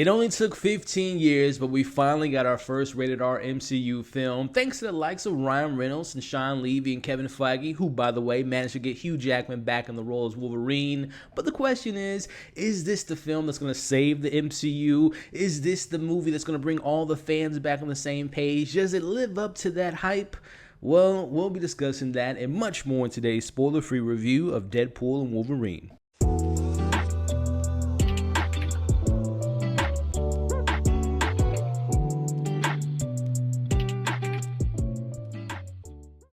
It only took 15 years, but we finally got our first rated R MCU film, thanks to the likes of Ryan Reynolds and Shawn Levy and Kevin Feige, who, by the way, managed to get Hugh Jackman back in the role as Wolverine. But the question is this the film that's going to save the MCU? Is this the movie that's going to bring all the fans back on the same page? Does it live up to that hype? Well, we'll be discussing that and much more in today's spoiler-free review of Deadpool and Wolverine.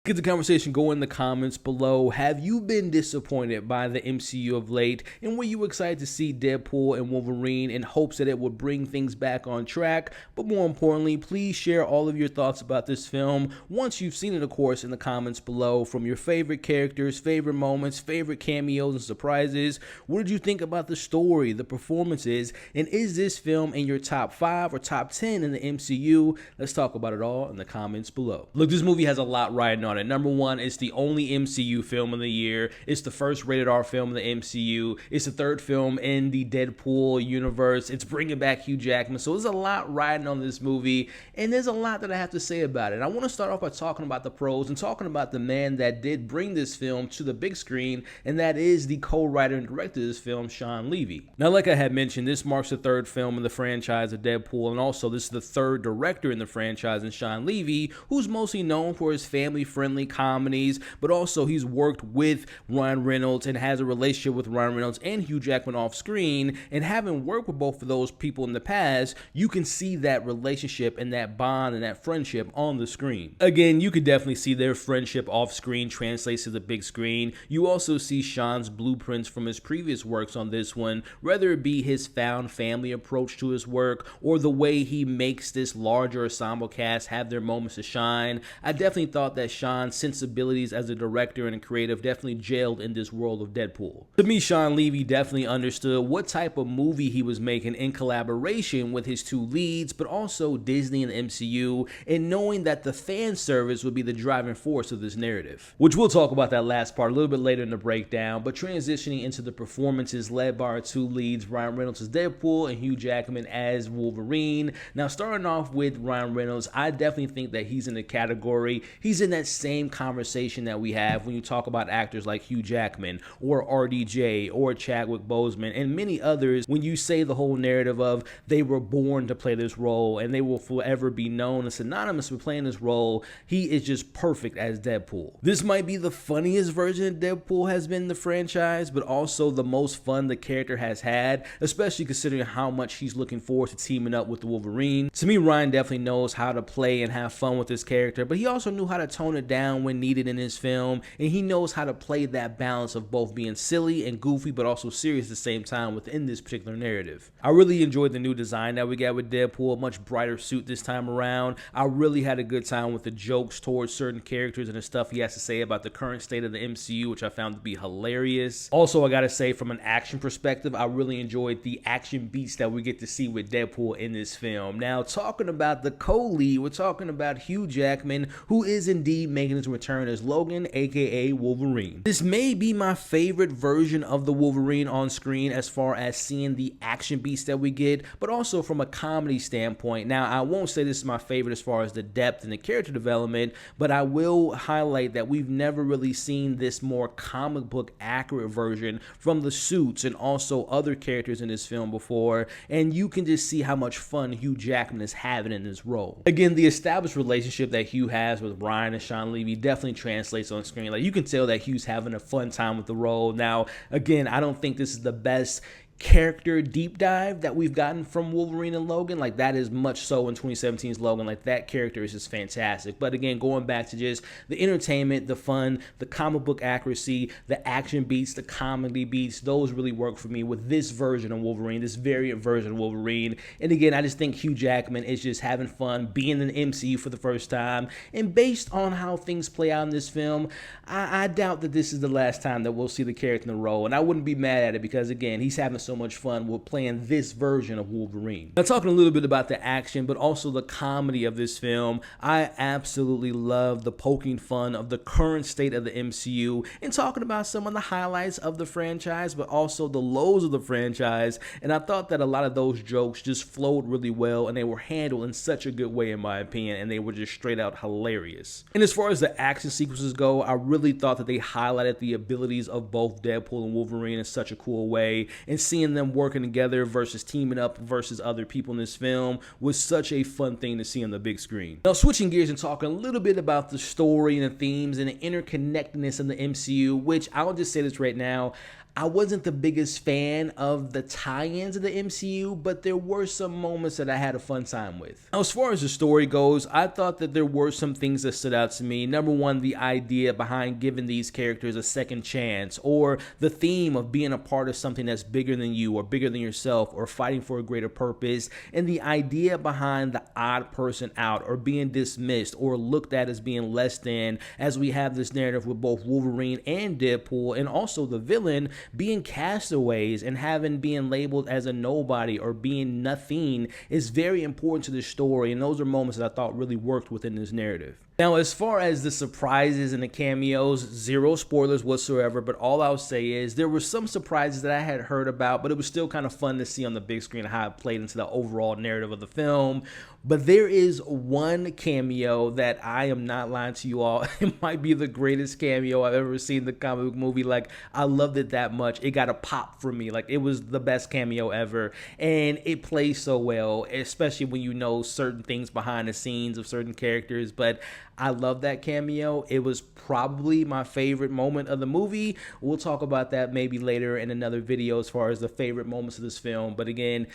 Get the conversation going in the comments below. Have you been disappointed by the MCU of late? And were you excited to see Deadpool and Wolverine in hopes that it would bring things back on track? But more importantly, please share all of your thoughts about this film once you've seen it, of course, in the comments below, from your favorite characters, favorite moments, favorite cameos and surprises. What did you think about the story, the performances, and is this film in your top 5 or top 10 in the MCU? Let's talk about it all in the comments below. Look, this movie has a lot riding on it. Number one, it's the only MCU film of the year. It's the first rated R film in the MCU. It's the third film in the Deadpool universe. It's bringing back Hugh Jackman. So there's a lot riding on this movie, and there's a lot that I have to say about it. I want to start off by talking about the pros and talking about the man that did bring this film to the big screen, and that is the co-writer and director of this film, Shawn Levy. Now, like I had mentioned, this marks the third film in the franchise of Deadpool, and also this is the third director in the franchise in Shawn Levy, who's mostly known for his family-friendly comedies, but also he's worked with Ryan Reynolds and has a relationship with Ryan Reynolds and Hugh Jackman off screen. And having worked with both of those people in the past, you can see that relationship and that bond and that friendship on the screen. Again, you could definitely see their friendship off screen translates to the big screen. You also see Shawn's blueprints from his previous works on this one, whether it be his found family approach to his work or the way he makes this larger ensemble cast have their moments to shine. I definitely thought that Shawn's sensibilities as a director and a creative definitely gelled in this world of Deadpool. To me, Shawn Levy definitely understood what type of movie he was making in collaboration with his two leads, but also Disney and the MCU, and knowing that the fan service would be the driving force of this narrative. Which we'll talk about that last part a little bit later in the breakdown, but transitioning into the performances led by our two leads, Ryan Reynolds as Deadpool and Hugh Jackman as Wolverine. Now, starting off with Ryan Reynolds, I definitely think that he's in the category, he's in that same conversation that we have when you talk about actors like Hugh Jackman or RDJ or Chadwick Boseman and many others, when you say the whole narrative of they were born to play this role and they will forever be known and synonymous with playing this role. He is just perfect as Deadpool. This might be the funniest version Deadpool has been in the franchise, but also the most fun the character has had, especially considering how much he's looking forward to teaming up with the Wolverine. To me, Ryan definitely knows how to play and have fun with this character, but he also knew how to tone it down when needed in his film, and he knows how to play that balance of both being silly and goofy but also serious at the same time within this particular narrative. I really enjoyed the new design that we got with Deadpool, a much brighter suit this time around. I really had a good time with the jokes towards certain characters and the stuff he has to say about the current state of the MCU, which I found to be hilarious. Also, I gotta say, from an action perspective, I really enjoyed the action beats that we get to see with Deadpool in this film. Now, talking about the co-lead, we're talking about Hugh Jackman, who is indeed making his return as Logan, aka Wolverine. This may be my favorite version of the Wolverine on screen as far as seeing the action beats that we get, but also from a comedy standpoint. Now, I won't say this is my favorite as far as the depth and the character development, but I will highlight that we've never really seen this more comic book accurate version from the suits and also other characters in this film before, and you can just see how much fun Hugh Jackman is having in this role. Again, the established relationship that Hugh has with Ryan and Shawn Levy definitely translates on screen. Like, you can tell that Hugh's having a fun time with the role. Now, again, I don't think this is the best character deep dive that we've gotten from Wolverine and Logan. Like, that is much so in 2017's Logan. Like, that character is just fantastic. But again, going back to just the entertainment, the fun, the comic book accuracy, the action beats, the comedy beats, those really work for me with this version of Wolverine, this variant version of Wolverine. And again, I just think Hugh Jackman is just having fun being in the MCU for the first time. And based on how things play out in this film, I doubt that this is the last time that we'll see the character in the role. And I wouldn't be mad at it because, again, he's having so so much fun with playing this version of Wolverine. Now, talking a little bit about the action, but also the comedy of this film, I absolutely love the poking fun of the current state of the MCU and talking about some of the highlights of the franchise, but also the lows of the franchise. And I thought that a lot of those jokes just flowed really well, and they were handled in such a good way, in my opinion, and they were just straight out hilarious. And as far as the action sequences go, I really thought that they highlighted the abilities of both Deadpool and Wolverine in such a cool way, and seeing them working together versus teaming up versus other people in this film was such a fun thing to see on the big screen. Now, switching gears and talking a little bit about the story and the themes and the interconnectedness in the MCU, which I'll just say this right now, I wasn't the biggest fan of the tie-ins of the MCU, but there were some moments that I had a fun time with. Now, as far as the story goes, I thought that there were some things that stood out to me. Number one, the idea behind giving these characters a second chance, or the theme of being a part of something that's bigger than you or bigger than yourself, or fighting for a greater purpose, and the idea behind the odd person out or being dismissed or looked at as being less than, as we have this narrative with both Wolverine and Deadpool, and also the villain being castaways and being labeled as a nobody or being nothing is very important to the story, and those are moments that I thought really worked within this narrative. Now, as far as the surprises and the cameos, zero spoilers whatsoever, but all I'll say is there were some surprises that I had heard about, but it was still kind of fun to see on the big screen how it played into the overall narrative of the film. But there is one cameo that I am not lying to you all. It might be the greatest cameo I've ever seen in the comic book movie. Like, I loved it that much. It got a pop for me. Like, it was the best cameo ever. And it plays so well, especially when you know certain things behind the scenes of certain characters. But I love that cameo. It was probably my favorite moment of the movie. We'll talk about that maybe later in another video as far as the favorite moments of this film. But again,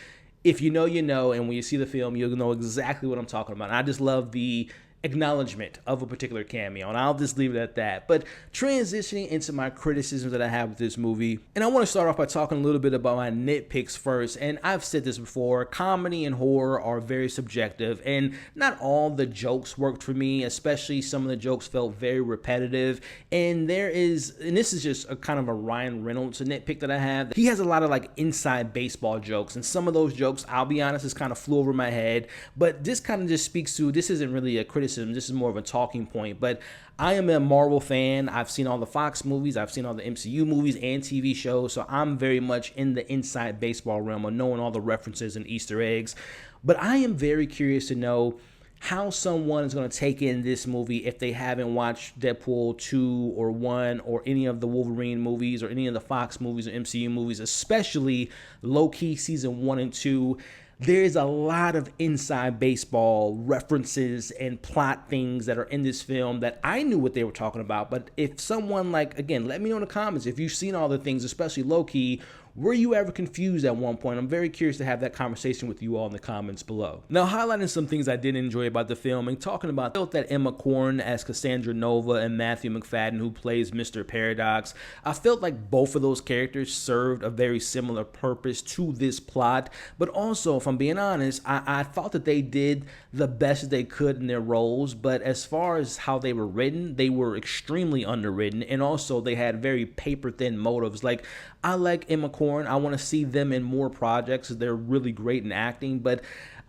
if you know, you know, and when you see the film, you'll know exactly what I'm talking about. And I just love the acknowledgement of a particular cameo, and I'll just leave it at that. But transitioning into my criticisms that I have with this movie, and I want to start off by talking a little bit about my nitpicks first. And I've said this before, comedy and horror are very subjective, and not all the jokes worked for me, especially some of the jokes felt very repetitive. And this is just a kind of a Ryan Reynolds nitpick that I have. He has a lot of like inside baseball jokes, and some of those jokes, I'll be honest, just kind of flew over my head. But this kind of just speaks to, this isn't really a criticism, this is more of a talking point. But I am a Marvel fan. I've seen all the Fox movies, I've seen all the MCU movies and TV shows, so I'm very much in the inside baseball realm of knowing all the references and Easter eggs. But I am very curious to know how someone is going to take in this movie if they haven't watched Deadpool 2 or 1 or any of the Wolverine movies or any of the Fox movies or MCU movies, especially low-key season 1 and 2. There's a lot of inside baseball references and plot things that are in this film that I knew what they were talking about. But if someone, like, again, let me know in the comments if you've seen all the things, especially low-key. Were you ever confused at one point? I'm very curious to have that conversation with you all in the comments below. Now, highlighting some things I did enjoy about the film and talking about, I felt that Emma Corrin as Cassandra Nova and Matthew Macfadyen, who plays Mr. Paradox, I felt like both of those characters served a very similar purpose to this plot. But also, if I'm being honest, I thought that they did the best they could in their roles. But as far as how they were written, they were extremely underwritten. And also, they had very paper-thin motives. Like, I like Emma Corrin. I want to see them in more projects. They're really great in acting, but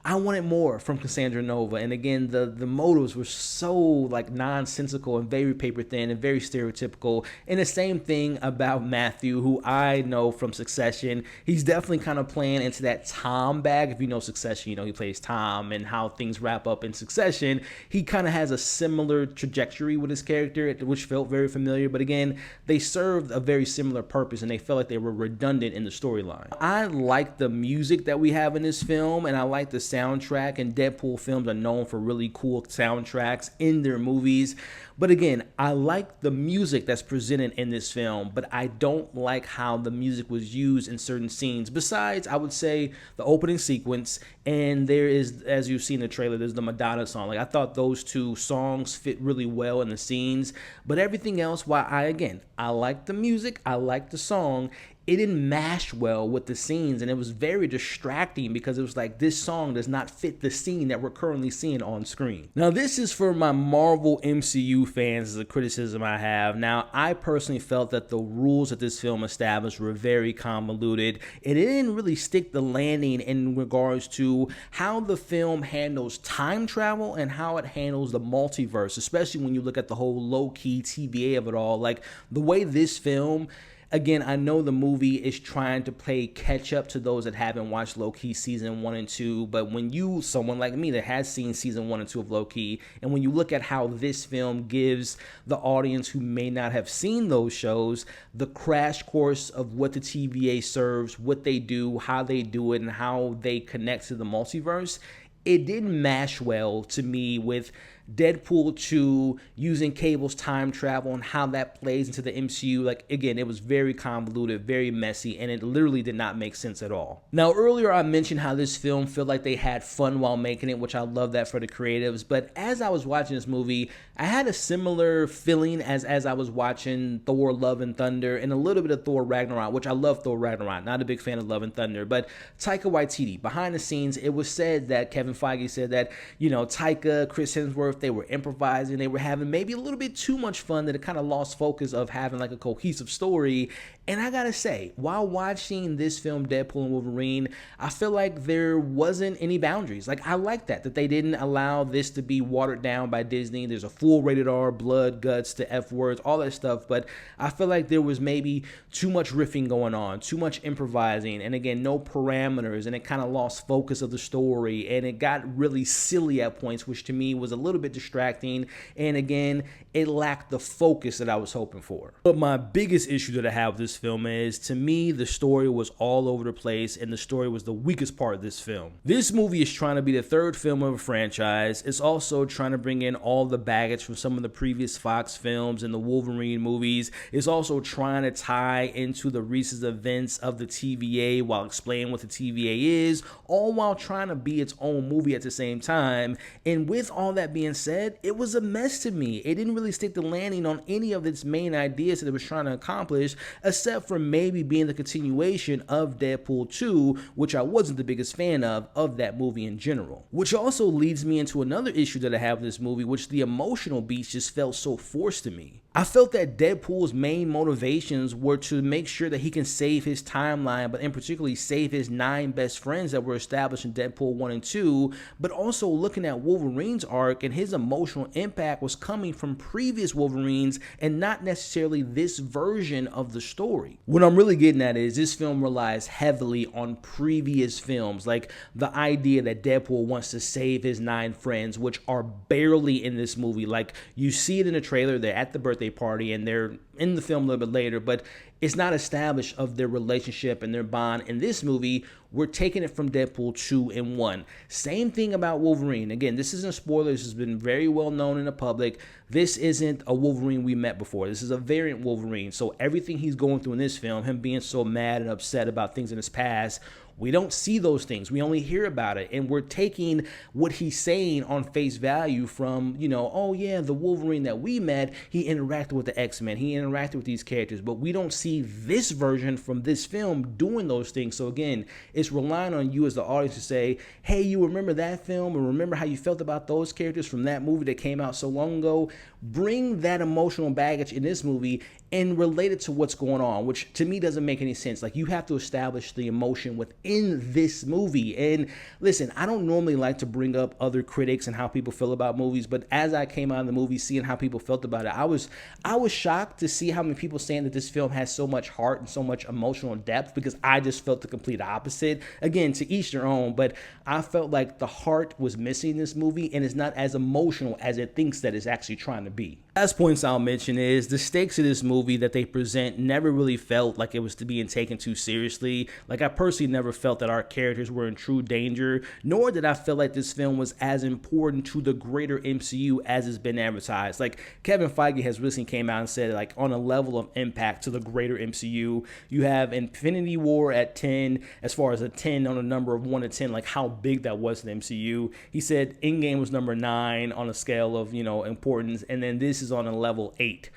I wanted more from Cassandra Nova. And again, the motives were so like nonsensical and very paper thin and very stereotypical. And the same thing about Matthew, who I know from Succession. He's definitely kind of playing into that Tom bag. If you know Succession, you know he plays Tom and how things wrap up in Succession. He kind of has a similar trajectory with his character, which felt very familiar. But again, they served a very similar purpose, and they felt like they were redundant in the storyline. I like the music that we have in this film, and I like the soundtrack, and Deadpool films are known for really cool soundtracks in their movies. But again, I like the music that's presented in this film, but I don't like how the music was used in certain scenes. Besides, I would say the opening sequence, and there is, as you see in the trailer, there's the Madonna song. Like, I thought those two songs fit really well in the scenes, but everything else, while I like the music, I like the song, it didn't mash well with the scenes, and it was very distracting because it was like, this song does not fit the scene that we're currently seeing on screen. Now, this is for my Marvel MCU fans, is a criticism I have. Now, I personally felt that the rules that this film established were very convoluted, and it didn't really stick the landing in regards to how the film handles time travel and how it handles the multiverse, especially when you look at the whole low-key TVA of it all. Like, the way this film, again, I know the movie is trying to play catch up to those that haven't watched Low-Key season 1 and 2, but when you, someone like me that has seen season 1 and 2 of Low-Key, and when you look at how this film gives the audience who may not have seen those shows the crash course of what the TVA serves, what they do, how they do it, and how they connect to the multiverse, it didn't mash well to me with Deadpool 2 using Cable's time travel and how that plays into the MCU. Like, again, it was very convoluted, very messy, and it literally did not make sense at all. Now, earlier I mentioned how this film felt like they had fun while making it, which I love that for the creatives, but as I was watching this movie, I had a similar feeling as I was watching Thor Love and Thunder and a little bit of Thor Ragnarok, which I love Thor Ragnarok, not a big fan of Love and Thunder, but Taika Waititi, behind the scenes, it was said that Kevin Feige said that, you know, Taika, Chris Hemsworth, they were improvising, they were having maybe a little bit too much fun, that it kind of lost focus of having like a cohesive story. And I gotta say, while watching this film, Deadpool and Wolverine, I feel like there wasn't any boundaries. Like, I like that they didn't allow this to be watered down by Disney. There's a full rated R, blood, guts, to F words, all that stuff, but I feel like there was maybe too much riffing going on, too much improvising, and again, no parameters, and it kind of lost focus of the story, and it got really silly at points, which to me was a little bit distracting, and again, it lacked the focus that I was hoping for. But my biggest issue that I have with this film is, to me, the story was all over the place, and the story was the weakest part of this film. This movie is trying to be the third film of a franchise. It's also trying to bring in all the baggage from some of the previous Fox films and the Wolverine movies. It's also trying to tie into the recent events of the TVA while explaining what the TVA is, all while trying to be its own movie at the same time. And with all that being said, it was a mess to me. It didn't really stick the landing on any of its main ideas that it was trying to accomplish, except for maybe being the continuation of Deadpool 2, which I wasn't the biggest fan of that movie in general. Which also leads me into another issue that I have with this movie, which the emotional beats just felt so forced to me. I felt that Deadpool's main motivations were to make sure that he can save his timeline, but in particularly save his 9 best friends that were established in Deadpool 1 and 2, but also looking at Wolverine's arc, and his emotional impact was coming from previous Wolverines and not necessarily this version of the story. What I'm really getting at is this film relies heavily on previous films, like the idea that Deadpool wants to save his 9 friends, which are barely in this movie. Like, you see it in the trailer, they're at the birthday party and they're in the film a little bit later, but it's not established of their relationship and their bond. In this movie, we're taking it from Deadpool 2 and 1. Same thing about Wolverine. Again, this isn't a spoiler. This has been very well known in the public. This isn't a Wolverine we met before. This is a variant Wolverine. So everything he's going through in this film, him being so mad and upset about things in his past, we don't see those things. We only hear about it. And we're taking what he's saying on face value from, you know, oh yeah, the Wolverine that we met, he interacted with the X-Men. He interacted with these characters. But we don't see this version from this film doing those things. So again, it's relying on you as the audience to say, hey, you remember that film, or remember how you felt about those characters from that movie that came out so long ago? Bring that emotional baggage in this movie and relate it to what's going on, which to me doesn't make any sense. Like, you have to establish the emotion within this movie. And listen, I don't normally like to bring up other critics and how people feel about movies, but as I came out of the movie seeing how people felt about it, I was shocked to see how many people saying that this film has so much heart and so much emotional depth, because I just felt the complete opposite. Again, to each their own, but I felt like the heart was missing in this movie, and it's not as emotional as it thinks that it's actually trying to be. Last points I'll mention is the stakes of this movie that they present never really felt like it was being taken too seriously. Like, I personally never felt that our characters were in true danger, nor did I feel like this film was as important to the greater MCU as it's been advertised. Like, Kevin Feige has recently came out and said, like, on a level of impact to the greater MCU, you have Infinity War at 10, as far as a 10 on a number of 1 to 10, like how big that was to the MCU. He said Endgame was number 9 on a scale of, you know, importance, and then this is on a level 8.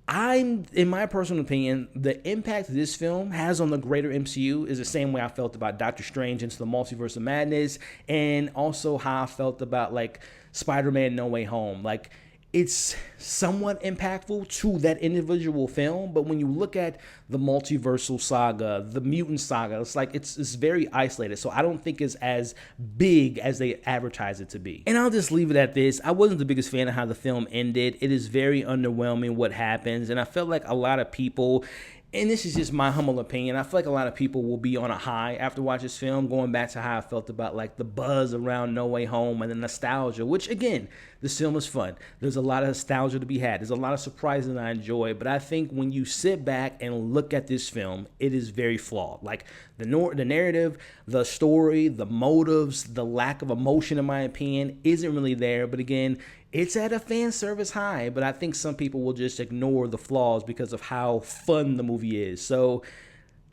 In my personal opinion, the impact this film has on the greater MCU is the same way I felt about Doctor Strange Into the Multiverse of Madness, and also how I felt about like Spider-Man No Way Home. Like, it's somewhat impactful to that individual film, but when you look at the multiversal saga, the mutant saga, it's like it's very isolated. So I don't think it's as big as they advertise it to be. And I'll just leave it at this. I wasn't the biggest fan of how the film ended. It is very underwhelming what happens, and I felt like a lot of people, and this is just my humble opinion, I feel like a lot of people will be on a high after watching this film, going back to how I felt about like the buzz around No Way Home and the nostalgia, which again, this film is fun. There's a lot of nostalgia to be had. There's a lot of surprises that I enjoy, but I think when you sit back and look at this film, it is very flawed. Like the narrative, the story, the motives, the lack of emotion, in my opinion, isn't really there. But again, it's at a fan service high, but I think some people will just ignore the flaws because of how fun the movie is. So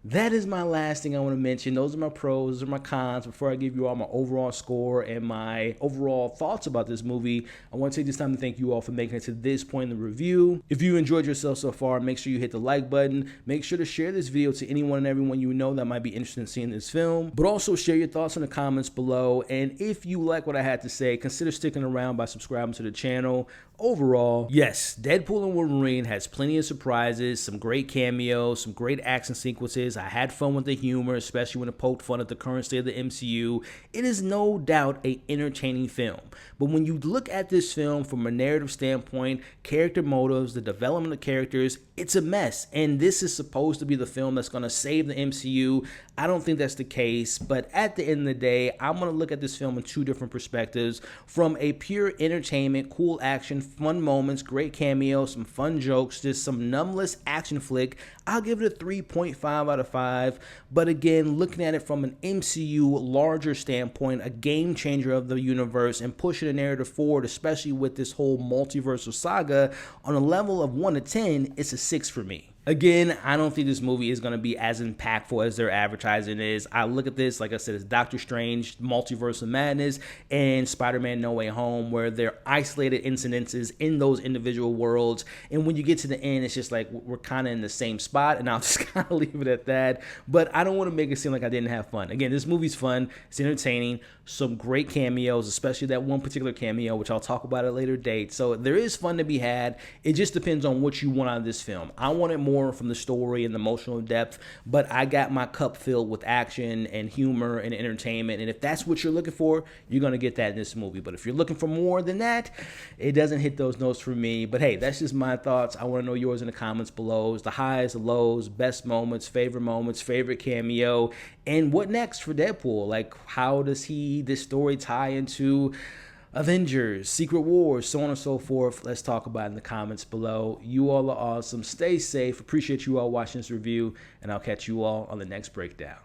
that is my last thing I want to mention. Those are my pros, those are my cons. Before I give you all my overall score and my overall thoughts about this movie, I want to take this time to thank you all for making it to this point in the review. If you enjoyed yourself so far, make sure you hit the like button. Make sure to share this video to anyone and everyone you know that might be interested in seeing this film. But also share your thoughts in the comments below. And if you like what I had to say, consider sticking around by subscribing to the channel. Overall, yes, Deadpool and Wolverine has plenty of surprises, some great cameos, some great action sequences. I had fun with the humor, especially when it poked fun at the current state of the MCU. It is no doubt an entertaining film. But when you look at this film from a narrative standpoint, character motives, the development of characters, it's a mess. And this is supposed to be the film that's going to save the MCU. I don't think that's the case. But at the end of the day, I'm going to look at this film in two different perspectives. From a pure entertainment, cool action, fun moments, great cameos, some fun jokes, just some numbless action flick, I'll give it a 3.5 out of 5. But again, looking at it from an MCU larger standpoint, a game changer of the universe and pushing the narrative forward, especially with this whole multiversal saga, on a level of 1 to 10, it's a 6 for me. Again, I don't think this movie is going to be as impactful as their advertising is. I look at this, like I said, as Doctor Strange, Multiverse of Madness, and Spider-Man No Way Home, where they're isolated incidences in those individual worlds. And when you get to the end, it's just like we're kind of in the same spot, and I'll just kind of leave it at that. But I don't want to make it seem like I didn't have fun. Again, this movie's fun. It's entertaining. Some great cameos, especially that one particular cameo, which I'll talk about at a later date. So there is fun to be had. It just depends on what you want out of this film. I wanted more from the story and the emotional depth, but I got my cup filled with action and humor and entertainment. And if that's what you're looking for, you're going to get that in this movie. But if you're looking for more than that, it doesn't hit those notes for me. But hey, that's just my thoughts. I want to know yours in the comments below. The highs, the lows, best moments, favorite cameo, and what next for Deadpool? Like, how does this story tie into Avengers, Secret Wars, so on and so forth? Let's talk about it in the comments below. You all are awesome. Stay safe. Appreciate you all watching this review, and I'll catch you all on the next breakdown.